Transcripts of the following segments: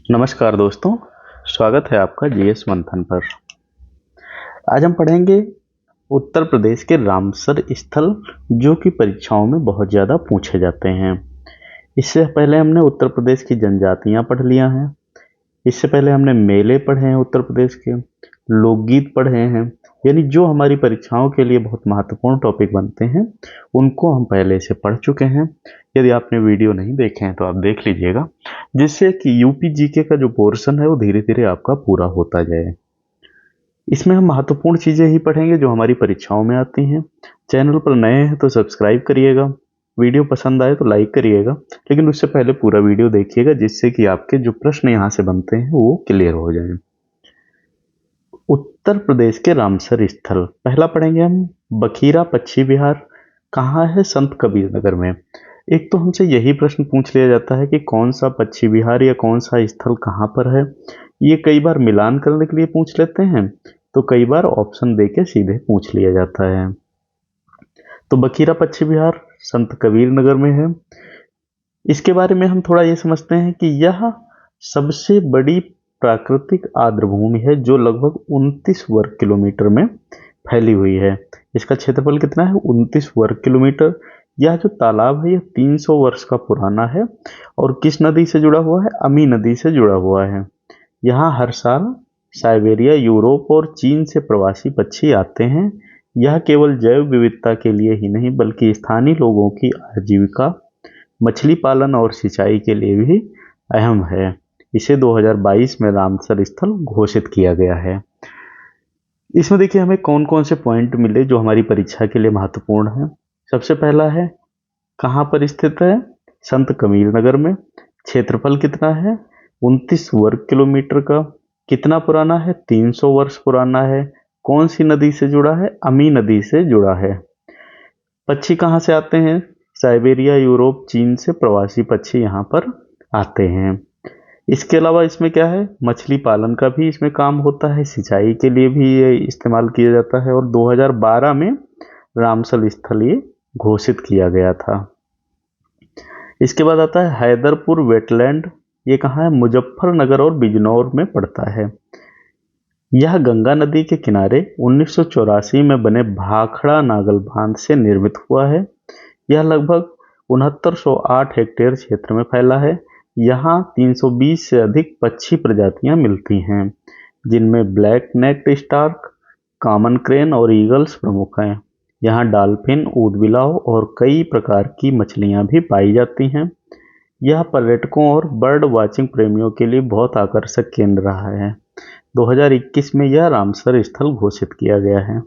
नमस्कार दोस्तों, स्वागत है आपका जीएस मंथन पर। आज हम पढ़ेंगे उत्तर प्रदेश के रामसर स्थल, जो कि परीक्षाओं में बहुत ज़्यादा पूछे जाते हैं। इससे पहले हमने उत्तर प्रदेश की जनजातियां पढ़ लिया हैं। इससे पहले हमने मेले पढ़े हैं, उत्तर प्रदेश के लोकगीत पढ़े हैं। यानी जो हमारी परीक्षाओं के लिए बहुत महत्वपूर्ण टॉपिक बनते हैं उनको हम पहले से पढ़ चुके हैं। यदि आपने वीडियो नहीं देखे हैं तो आप देख लीजिएगा, जिससे कि यूपी जीके का जो पोर्शन है वो धीरे धीरे आपका पूरा होता जाए। इसमें हम महत्वपूर्ण चीज़ें ही पढ़ेंगे जो हमारी परीक्षाओं में आती हैं। चैनल पर नए हैं तो सब्सक्राइब करिएगा, वीडियो पसंद आए तो लाइक करिएगा, लेकिन उससे पहले पूरा वीडियो देखिएगा, जिससे कि आपके जो प्रश्न यहाँ से बनते हैं वो क्लियर हो जाए। उत्तर प्रदेश के रामसर स्थल पहला पढ़ेंगे हम। बखीरा पक्षी विहार कहाँ है? संत कबीर नगर में। एक तो हमसे यही प्रश्न पूछ लिया जाता है कि कौन सा पक्षी विहार या कौन सा स्थल कहाँ पर है। ये कई बार मिलान करने के लिए पूछ लेते हैं, तो कई बार ऑप्शन देके सीधे पूछ लिया जाता है। तो बखीरा पक्षी विहार संत कबीर नगर में है। इसके बारे में हम थोड़ा ये समझते हैं कि यह सबसे बड़ी प्राकृतिक आर्द्रभूमि है, जो लगभग 29 वर्ग किलोमीटर में फैली हुई है। इसका क्षेत्रफल कितना है? 29 वर्ग किलोमीटर। यह जो तालाब है यह 300 वर्ष का पुराना है और किस नदी से जुड़ा हुआ है? अमी नदी से जुड़ा हुआ है। यहाँ हर साल साइबेरिया, यूरोप और चीन से प्रवासी पक्षी आते हैं। यह केवल जैव विविधता के लिए ही नहीं बल्कि स्थानीय लोगों की आजीविका, मछली पालन और सिंचाई के लिए भी अहम है। इसे 2022 में रामसर स्थल घोषित किया गया है। इसमें देखिए हमें कौन कौन से पॉइंट मिले जो हमारी परीक्षा के लिए महत्वपूर्ण है। सबसे पहला है कहाँ पर स्थित है? संत कबीर नगर में। क्षेत्रफल कितना है? 29 वर्ग किलोमीटर का। कितना पुराना है? 300 वर्ष पुराना है। कौन सी नदी से जुड़ा है? अमी नदी से जुड़ा है। पक्षी कहाँ से आते हैं? साइबेरिया, यूरोप, चीन से प्रवासी पक्षी यहाँ पर आते हैं। इसके अलावा इसमें क्या है? मछली पालन का भी इसमें काम होता है, सिंचाई के लिए भी ये इस्तेमाल किया जाता है और 2012 में रामसर स्थल ये घोषित किया गया था। इसके बाद आता है हैदरपुर वेटलैंड। ये कहाँ है? मुजफ्फरनगर और बिजनौर में पड़ता है। यह गंगा नदी के किनारे 1984 में बने भाखड़ा नागल बांध से निर्मित हुआ है। यह लगभग 6908 हेक्टेयर क्षेत्र में फैला है। यहाँ 320 से अधिक पक्षी प्रजातियां मिलती हैं, जिनमें black necked stork, common crane और ईगल्स प्रमुख हैं। यहाँ डॉल्फिन, ऊदबिलाव और कई प्रकार की मछलियां भी पाई जाती हैं। यह पर्यटकों और बर्ड वाचिंग प्रेमियों के लिए बहुत आकर्षक केंद्र रहा है। 2021 में यह रामसर स्थल घोषित किया गया है।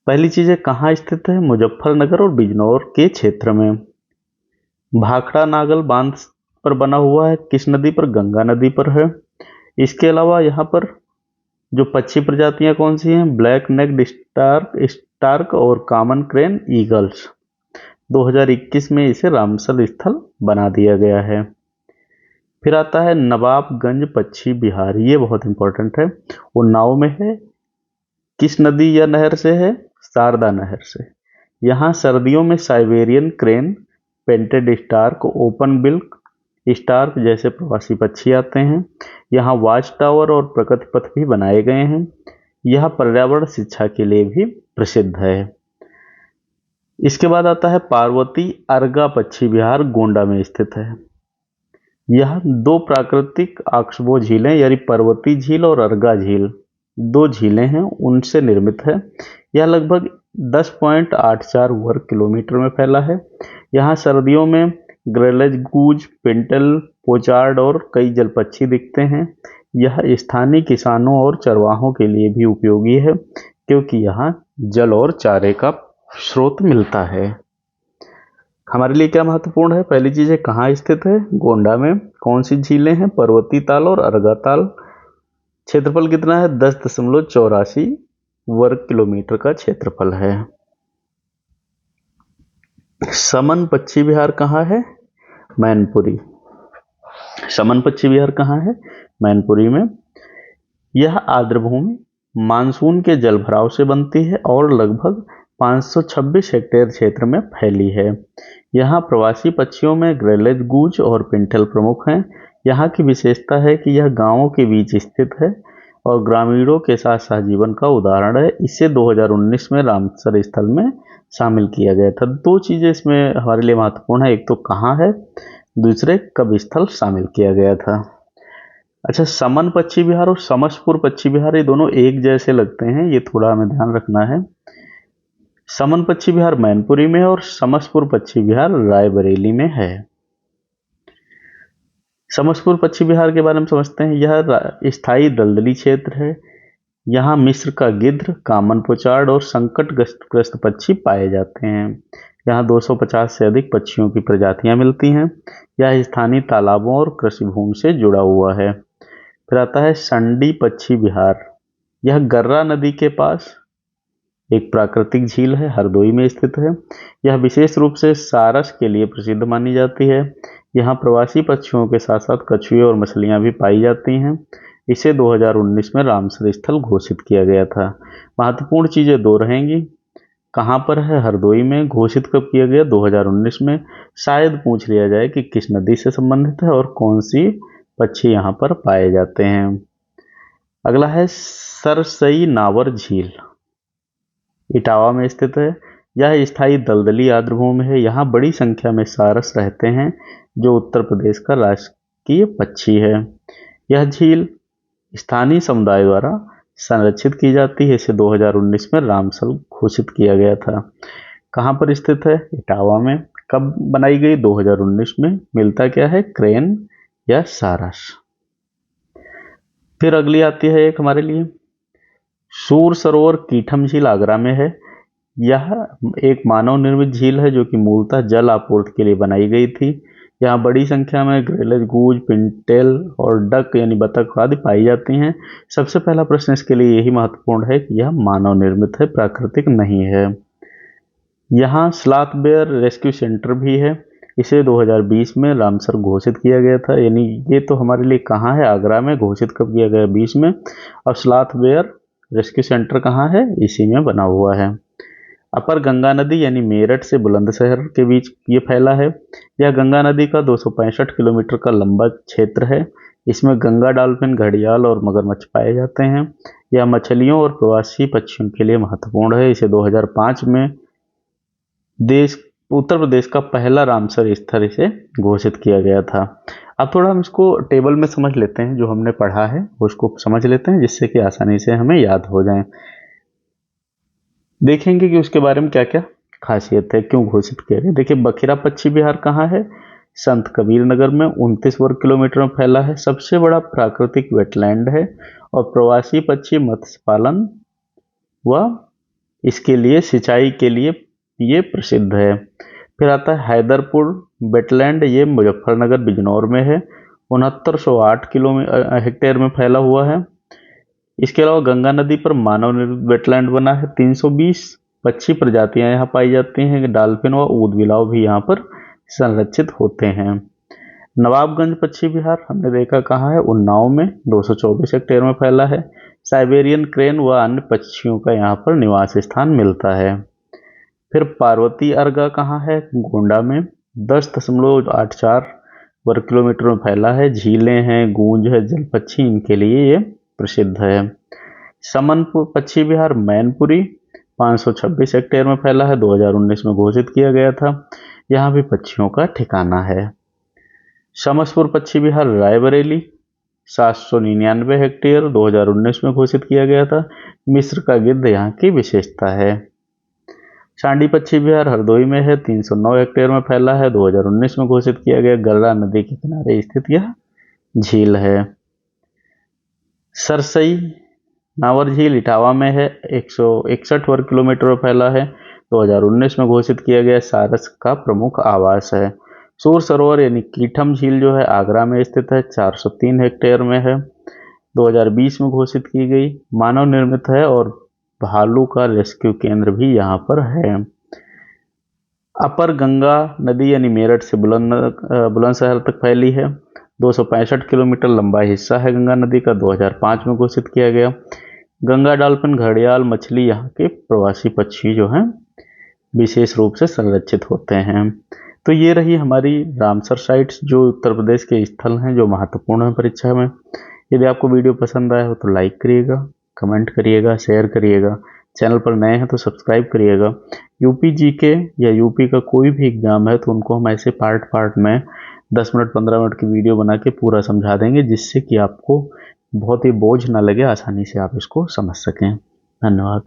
पहली चीज है कहाँ स्थित है? मुजफ्फरनगर और बिजनौर के क्षेत्र में। भाखड़ा नागल बांध पर बना हुआ है। किस नदी पर? गंगा नदी पर है। इसके अलावा यहाँ पर जो पक्षी प्रजातियां कौन सी हैं? ब्लैक नेक्ड स्टार्क और कॉमन क्रेन ईगल्स। 2021 में इसे रामसर स्थल बना दिया गया है। फिर आता है नवाबगंज पक्षी विहार। ये बहुत इंपॉर्टेंट है। उन्नाव में है। किस नदी या नहर से है? शारदा नहर से। यहाँ सर्दियों में Siberian crane, painted stork, open बिल्क स्टार्क जैसे प्रवासी पक्षी आते हैं। यहाँ वॉच टावर और प्रगति पथ भी बनाए गए हैं। यह पर्यावरण शिक्षा के लिए भी प्रसिद्ध है। इसके बाद आता है पार्वती अर्गा पक्षी विहार, गोंडा में स्थित है। यह दो प्राकृतिक ऑक्सबो झीलें यानी पर्वती झील और अर्गा झील, दो झीलें हैं, उनसे निर्मित है। यह लगभग 10.84 वर्ग किलोमीटर में फैला है। यहाँ सर्दियों में ग्रेलेज गूज, पिंटल, पोचार्ड और कई जल पक्षी दिखते हैं। यह स्थानीय किसानों और चरवाहों के लिए भी उपयोगी है, क्योंकि यहाँ जल और चारे का स्रोत मिलता है। हमारे लिए क्या महत्वपूर्ण है? पहली चीज है कहाँ स्थित है? गोंडा में। कौन सी झीलें हैं? पर्वती ताल और अर्गा ताल। क्षेत्रफल कितना है? 10.84 वर्ग किलोमीटर का क्षेत्रफल है। समन पक्षी विहार कहाँ है? मैनपुरी। समन पक्षी विहार कहाँ है? मैनपुरी में। यह आर्द्रभूमि मानसून के जलभराव से बनती है और लगभग 526 हेक्टेयर क्षेत्र में फैली है। यहाँ प्रवासी पक्षियों में ग्रेलेज गूज और पिंटल प्रमुख हैं। यहाँ की विशेषता है कि यह गांवों के बीच स्थित है और ग्रामीणों के साथ सहजीवन का उदाहरण है। इसे 2019 में रामसर स्थल में शामिल किया गया था। दो चीज़ें इसमें हमारे लिए महत्वपूर्ण है, एक तो कहाँ है, दूसरे कब स्थल शामिल किया गया था। अच्छा, समन पश्चिम विहार और समसपुर पश्चिम विहार ये दोनों एक जैसे लगते हैं, ये थोड़ा हमें ध्यान रखना है। समन पश्चिम विहार मैनपुरी में और समसपुर पश्चिम विहार रायबरेली में है। समसपुर पश्चिम विहार के बारे में समझते हैं। यह स्थायी दलदली क्षेत्र है। यहाँ मिस्र का गिद्ध, कामन पोचार्ड और संकटग्रस्त पक्षी पाए जाते हैं। यहाँ 250 से अधिक पक्षियों की प्रजातियां मिलती हैं। यह स्थानीय तालाबों और कृषि भूमि से जुड़ा हुआ है। फिर आता है संडी पक्षी विहार। यह गर्रा नदी के पास एक प्राकृतिक झील है, हरदोई में स्थित है। यह विशेष रूप से सारस के लिए प्रसिद्ध मानी जाती है। यहाँ प्रवासी पक्षियों के साथ साथ कछुए और मछलियाँ भी पाई जाती हैं। इसे 2019 में रामसर स्थल घोषित किया गया था। महत्वपूर्ण चीज़ें दो रहेंगी, कहाँ पर है, हरदोई में। घोषित कब किया गया, 2019 में। शायद पूछ लिया जाए कि किस नदी से संबंधित है और कौन सी पक्षी यहाँ पर पाए जाते हैं। अगला है सरसई नावर झील, इटावा में स्थित है। यह स्थायी दलदली आर्द्रभूमि है। यहाँ बड़ी संख्या में सारस रहते हैं, जो उत्तर प्रदेश का राष्ट्रीय पक्षी है। यह झील स्थानीय समुदाय द्वारा संरक्षित की जाती है। इसे 2019 में रामसर घोषित किया गया था। कहाँ पर स्थित है, इटावा में। कब बनाई गई, 2019 में। मिलता क्या है, क्रेन या सारस। फिर अगली आती है एक हमारे लिए, सूर सरोवर कीठम झील, आगरा में है। यह एक मानव निर्मित झील है जो कि मूलतः जल आपूर्ति के लिए बनाई गई थी। यहाँ बड़ी संख्या में ग्रेलेज, गूज, पिंटेल और डक यानी बतख आदि पाई जाती हैं। सबसे पहला प्रश्न इसके लिए यही महत्वपूर्ण है कि यह मानव निर्मित है, प्राकृतिक नहीं है। यहाँ स्लॉथ बेयर रेस्क्यू सेंटर भी है। इसे 2020 में रामसर घोषित किया गया था। यानी ये तो हमारे लिए कहाँ है, आगरा में। घोषित कब किया गया, 20 में। और स्लॉथ बेयर रेस्क्यू सेंटर कहाँ है, इसी में बना हुआ है। अपर गंगा नदी यानी मेरठ से बुलंदशहर के बीच ये फैला है। यह गंगा नदी का 265 किलोमीटर का लंबा क्षेत्र है। इसमें गंगा डॉल्फिन, घड़ियाल और मगरमच्छ पाए जाते हैं। यह मछलियों और प्रवासी पक्षियों के लिए महत्वपूर्ण है। इसे 2005 में उत्तर प्रदेश का पहला रामसर स्थल इसे घोषित किया गया था। अब थोड़ा हम इसको टेबल में समझ लेते हैं, जो हमने पढ़ा है उसको समझ लेते हैं, जिससे कि आसानी से हमें याद हो जाए। देखेंगे कि उसके बारे में क्या क्या खासियत है, क्यों घोषित किया गया। देखिए, बखिरा पश्चिम विहार कहाँ है, संत कबीर नगर में 29 वर्ग किलोमीटर में फैला है। सबसे बड़ा प्राकृतिक वेटलैंड है और प्रवासी पक्षी मत्स्य पालन व इसके लिए सिंचाई के लिए ये प्रसिद्ध है। फिर आता है हैदरपुर वेटलैंड, ये मुजफ्फरनगर बिजनौर में है। 6908 हेक्टेयर में फैला हुआ है। इसके अलावा गंगा नदी पर मानव निर्मित वेटलैंड बना है। 320 पक्षी प्रजातियां यहाँ पाई जाती हैं। डॉल्फिन व ऊदबिलाव भी यहाँ पर संरक्षित होते हैं। नवाबगंज पश्चिम विहार हमने देखा कहाँ है, उन्नाव में। 224 हेक्टेयर में फैला है। साइबेरियन क्रेन व अन्य पक्षियों का यहाँ पर निवास स्थान मिलता है। फिर पार्वती अर्गा कहाँ है, गोंडा में। 10.84 वर्ग किलोमीटर में फैला है। झीलें हैं, गूंज है, जल पक्षी, इनके लिए ये प्रसिद्ध है। समनपुर पश्चिम विहार मैनपुरी 526 हेक्टेयर में फैला है। 2019 में घोषित किया गया था। यहाँ भी पक्षियों का ठिकाना है। समसपुर पश्चिम विहार रायबरेली 799 हेक्टेयर 2019 में घोषित किया गया था। मिस्र का गिद्ध यहाँ की विशेषता है। सांडी पश्चिम विहार हरदोई में है, 309 हेक्टेयर में फैला है। 2019 में घोषित किया गया। गर्रा नदी के किनारे स्थित यह झील है। सरसई नावर झील इटावा में है, 161 वर्ग किलोमीटर में फैला है। 2019 में घोषित किया गया। सारस का प्रमुख आवास है। सूर सरोवर यानी कीठम झील जो है आगरा में स्थित है, 403 हेक्टेयर में है। 2020 में घोषित की गई। मानव निर्मित है और भालू का रेस्क्यू केंद्र भी यहाँ पर है। अपर गंगा नदी यानी मेरठ से बुलंदशहर तक फैली है। 265 किलोमीटर लंबा हिस्सा है गंगा नदी का। 2005 में घोषित किया गया। गंगा डॉल्फिन, घड़ियाल, मछली यहाँ के प्रवासी पक्षी जो हैं विशेष रूप से संरक्षित होते हैं। तो ये रही हमारी रामसर साइट्स, जो उत्तर प्रदेश के स्थल हैं जो महत्वपूर्ण है परीक्षा में। यदि आपको वीडियो पसंद आया हो तो लाइक करिएगा, कमेंट करिएगा, शेयर करिएगा। चैनल पर नए हैं तो सब्सक्राइब करिएगा। यूपी जीके या यूपी का कोई भी एग्जाम है तो उनको हम ऐसे पार्ट पार्ट में 10 मिनट 15 मिनट की वीडियो बना के पूरा समझा देंगे, जिससे कि आपको बहुत ही बोझ ना लगे, आसानी से आप इसको समझ सकें। धन्यवाद।